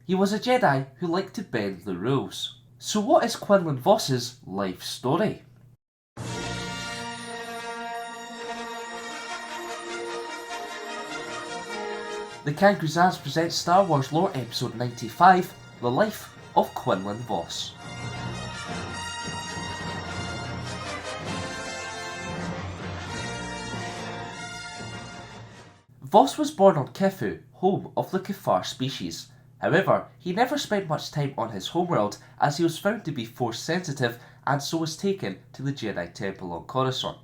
He was a Jedi who liked to bend the rules. So what is Quinlan Vos's life story? The Kangaroos presents Star Wars Lore Episode 95, The Life of Quinlan Vos. Vos was born on Kifu, home of the Kafar species. However, he never spent much time on his homeworld as he was found to be Force sensitive and so was taken to the Jedi Temple on Coruscant.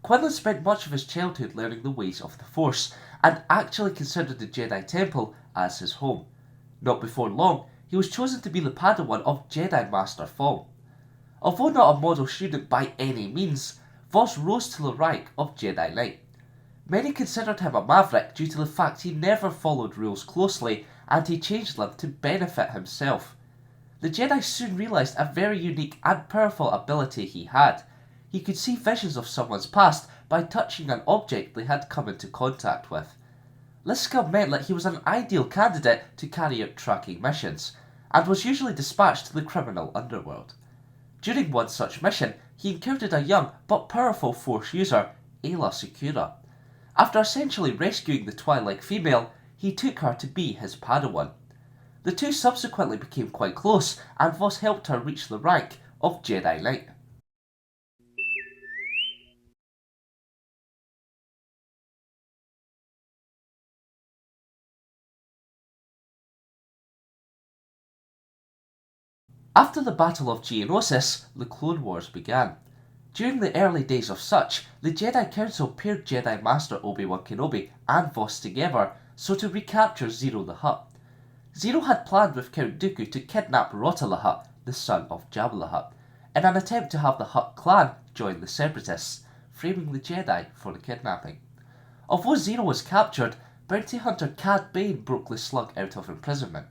Quinlan spent much of his childhood learning the ways of the Force and actually considered the Jedi Temple as his home. Not before long, he was chosen to be the Padawan of Jedi Master Fong. Although not a model student by any means, Vos rose to the rank of Jedi Knight. Many considered him a maverick due to the fact he never followed rules closely and he changed them to benefit himself. The Jedi soon realised a very unique and powerful ability he had. He could see visions of someone's past by touching an object they had come into contact with. This skill meant that he was an ideal candidate to carry out tracking missions, and was usually dispatched to the criminal underworld. During one such mission, he encountered a young but powerful Force user, Ayla Secura. After essentially rescuing the Twilight female, he took her to be his Padawan. The two subsequently became quite close, and Vos helped her reach the rank of Jedi Knight. After the Battle of Geonosis, the Clone Wars began. During the early days of such, the Jedi Council paired Jedi Master Obi-Wan Kenobi and Vos together so to recapture Zero the Hutt. Zero had planned with Count Dooku to kidnap Rotta the Hutt, the son of Jabba the Hutt, in an attempt to have the Hutt clan join the Separatists, framing the Jedi for the kidnapping. Although Zero was captured, bounty hunter Cad Bane broke the slug out of imprisonment.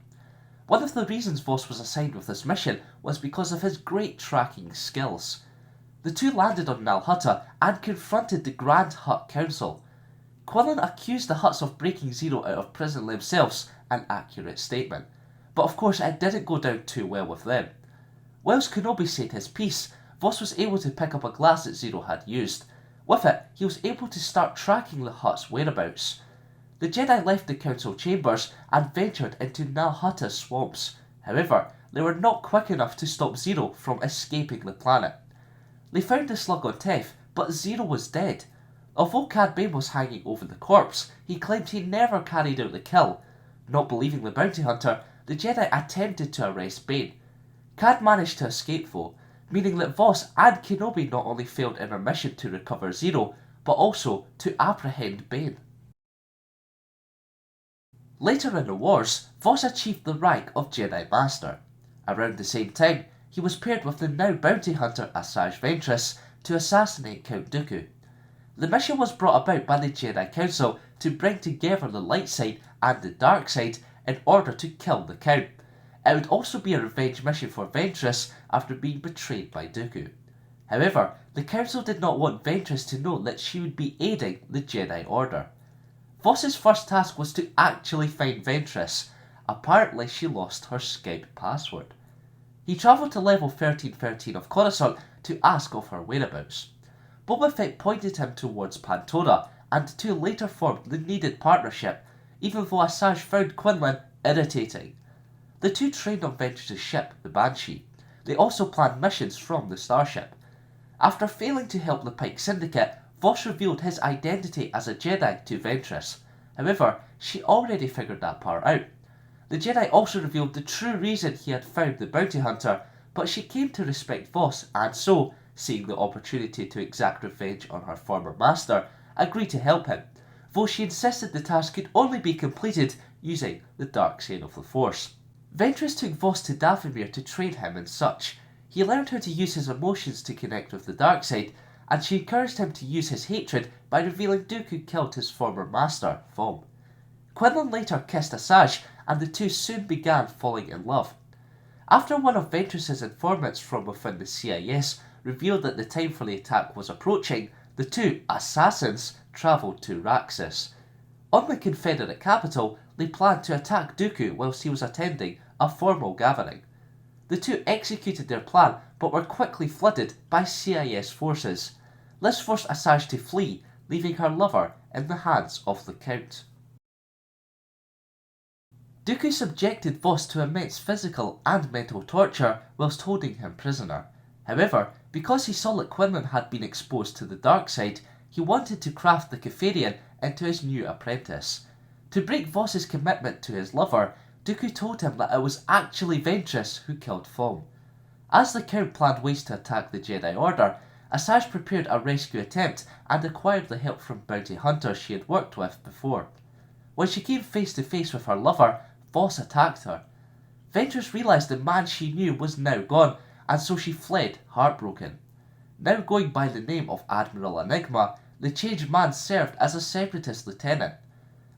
One of the reasons Vos was assigned with this mission was because of his great tracking skills. The two landed on Nal Hutta and confronted the Grand Hutt Council. Quinlan accused the Hutts of breaking Zero out of prison themselves, an accurate statement, but of course it didn't go down too well with them. Whilst Kenobi said his piece, Vos was able to pick up a glass that Zero had used. With it, he was able to start tracking the Hutt's whereabouts. The Jedi left the council chambers and ventured into Nal Hutta's swamps. However, they were not quick enough to stop Zero from escaping the planet. They found the slug on Teth, but Zero was dead. Although Cad Bane was hanging over the corpse, he claimed he never carried out the kill. Not believing the bounty hunter, the Jedi attempted to arrest Bane. Cad managed to escape though, meaning that Vos and Kenobi not only failed in their mission to recover Zero, but also to apprehend Bane. Later in the wars, Vos achieved the rank of Jedi Master. Around the same time, he was paired with the now bounty hunter Asajj Ventress to assassinate Count Dooku. The mission was brought about by the Jedi Council to bring together the light side and the dark side in order to kill the Count. It would also be a revenge mission for Ventress after being betrayed by Dooku. However, the Council did not want Ventress to know that she would be aiding the Jedi Order. Vos's first task was to actually find Ventress. Apparently she lost her Skype password. He travelled to level 1313 of Coruscant to ask of her whereabouts. Boba Fett pointed him towards Pantora, and the two later formed the needed partnership, even though Asajj found Quinlan irritating. The two trained on Ventress' ship, the Banshee. They also planned missions from the starship. After failing to help the Pike Syndicate, Vos revealed his identity as a Jedi to Ventress. However, she already figured that part out. The Jedi also revealed the true reason he had found the bounty hunter, but she came to respect Vos and so, seeing the opportunity to exact revenge on her former master, agreed to help him, though she insisted the task could only be completed using the dark side of the Force. Ventress took Vos to Dathomir to train him in such. He learned how to use his emotions to connect with the dark side, and she encouraged him to use his hatred by revealing Dooku killed his former master, Vom. Quinlan later kissed Asajj, and the two soon began falling in love. After one of Ventress's informants from within the CIS revealed that the time for the attack was approaching, the two assassins travelled to Raxus. On the Confederate capital, they planned to attack Dooku whilst he was attending a formal gathering. The two executed their plan but were quickly flooded by CIS forces. This forced Asajj to flee, leaving her lover in the hands of the Count. Dooku subjected Vos to immense physical and mental torture whilst holding him prisoner. However, because he saw that Quinlan had been exposed to the dark side, he wanted to craft the Capharian into his new apprentice. To break Vos's commitment to his lover, Dooku told him that it was actually Ventress who killed Thom. As the Count planned ways to attack the Jedi Order, Asajj prepared a rescue attempt and acquired the help from bounty hunters she had worked with before. When she came face to face with her lover, Vos attacked her. Ventress realised the man she knew was now gone, and so she fled, heartbroken. Now going by the name of Admiral Enigma, the changed man served as a separatist lieutenant.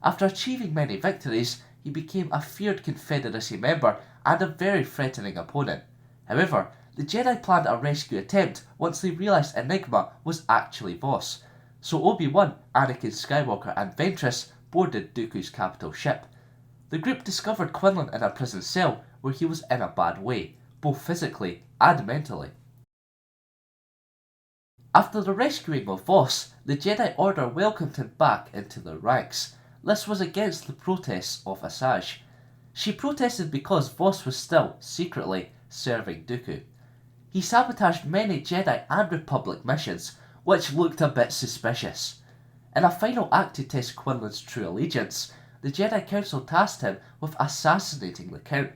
After achieving many victories, he became a feared Confederacy member and a very threatening opponent. However, the Jedi planned a rescue attempt once they realised Enigma was actually Vos, so Obi-Wan, Anakin Skywalker and Ventress boarded Dooku's capital ship. The group discovered Quinlan in a prison cell where he was in a bad way, both physically and mentally. After the rescuing of Vos, the Jedi Order welcomed him back into their ranks. This was against the protests of Asajj. She protested because Vos was still, secretly, serving Dooku. He sabotaged many Jedi and Republic missions, which looked a bit suspicious. In a final act to test Quinlan's true allegiance, the Jedi Council tasked him with assassinating the Count.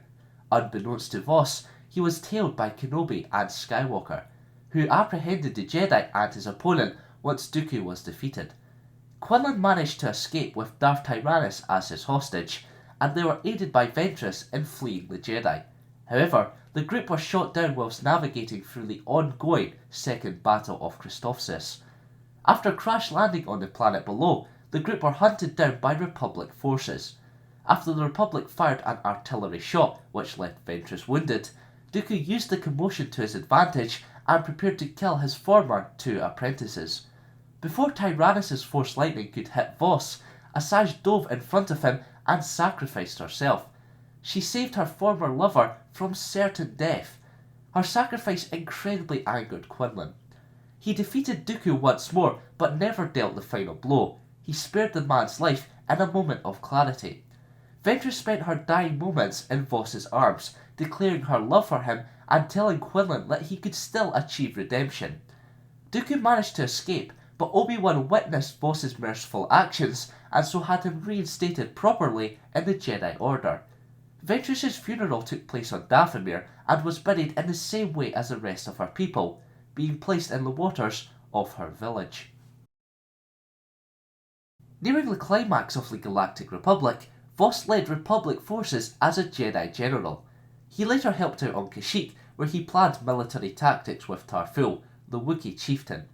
Unbeknownst to Vos, he was tailed by Kenobi and Skywalker, who apprehended the Jedi and his opponent once Dooku was defeated. Quinlan managed to escape with Darth Tyrannus as his hostage, and they were aided by Ventress in fleeing the Jedi. However, the group were shot down whilst navigating through the ongoing Second Battle of Christophsis. After crash landing on the planet below, the group were hunted down by Republic forces. After the Republic fired an artillery shot, which left Ventress wounded, Dooku used the commotion to his advantage and prepared to kill his former two apprentices. Before Tyrannus' Force Lightning could hit Vos, Asajj dove in front of him and sacrificed herself. She saved her former lover from certain death. Her sacrifice incredibly angered Quinlan. He defeated Dooku once more, but never dealt the final blow. He spared the man's life in a moment of clarity. Ventress spent her dying moments in Vos's arms, declaring her love for him and telling Quinlan that he could still achieve redemption. Dooku managed to escape, but Obi-Wan witnessed Vos's merciful actions and so had him reinstated properly in the Jedi Order. Ventress's funeral took place on Dathomir and was buried in the same way as the rest of her people, being placed in the waters of her village. Nearing the climax of the Galactic Republic, Vos led Republic forces as a Jedi General. He later helped out on Kashyyyk, where he planned military tactics with Tarful, the Wookiee chieftain.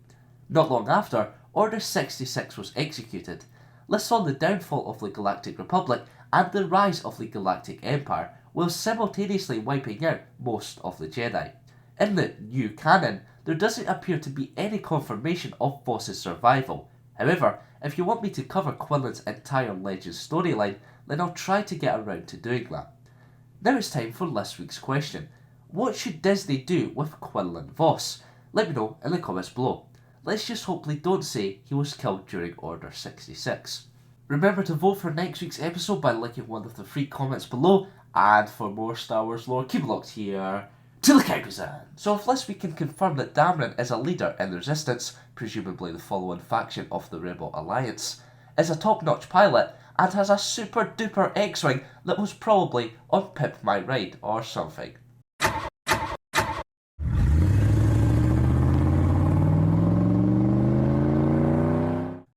Not long after, Order 66 was executed. This saw the downfall of the Galactic Republic and the rise of the Galactic Empire, while simultaneously wiping out most of the Jedi. In the new canon, there doesn't appear to be any confirmation of Vos's survival. However, if you want me to cover Quinlan's entire Legends storyline, then I'll try to get around to doing that. Now it's time for this week's question. What should Disney do with Quinlan Vos? Let me know in the comments below. Let's just hope they don't say he was killed during Order 66. Remember to vote for next week's episode by linking one of the 3 comments below, and for more Star Wars lore, keep it locked here to the Countdown. So if this week can confirm that Dameron is a leader in the Resistance, presumably the following faction of the Rebel Alliance, is a top-notch pilot, and has a super duper X-Wing that was probably on Pimp My Ride or something.